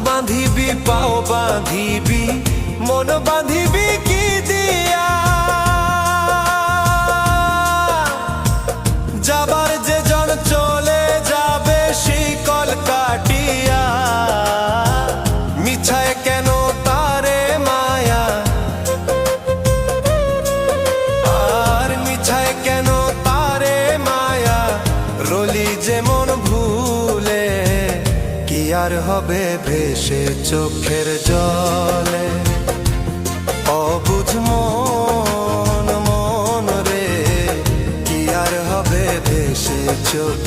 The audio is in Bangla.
বাঁধিবি পাও বাঁধিবি মন বাঁধিবি কি দিয়া? যাবার যে জন চলে যাবে শিকল কাটিয়া, মিছায় কেন তারে মায়া, আর মিছায় কেন তারে মায়া, রলি যেমন ভুলে কি আর হবে ভেসে চোখের জলে। অবুঝ মন মন রে কি আর হবে ভেসে চোখ